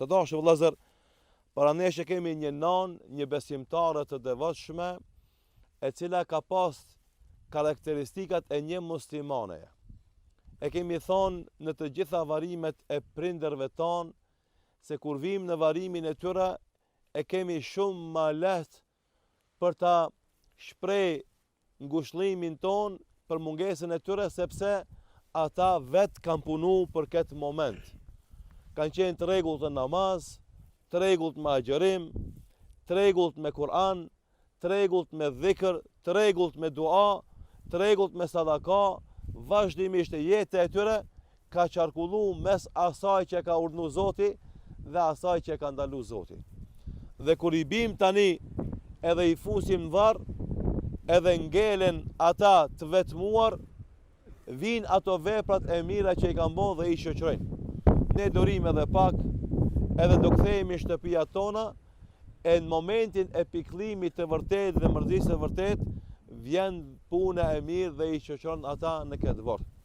Të dashur vëllezër, para nesh që kemi një nan, një besimtare të devotshme, e cila ka pas karakteristikat e një muslimaneje. E kemi thonë në të gjitha varimet e prindërve tanë, se kur vim në varimin e tyre, e kemi shumë ma lehtë për ta shprej ngushëllimin ton për mungesën e tyre, sepse ata vetë kanë punu për këtë moment. Kanë qenë të rregullt në namaz, të rregullt me agjerim, të rregullt me Kur'an, të rregullt me dhikr, të rregullt me dua, të rregullt me sadaka. Vazhdimisht jeta e tyre ka qarkullu mes asaj që ka urdhëruar Zoti dhe asaj që ka ndaluar Zoti. Dhe kur i bim tani edhe i fusim në varr, edhe ngelen ata të vetmuar, vinë ato veprat e mira që i kanë bërë dhe i shoqërojnë. Ne dorim edhe pak, edhe do kthehemi në shtëpia tona, e në momentin e pikëllimit të vërtet dhe mërzisë e vërtet, vjen puna e mirë dhe i shoqëron ata në këtë varr.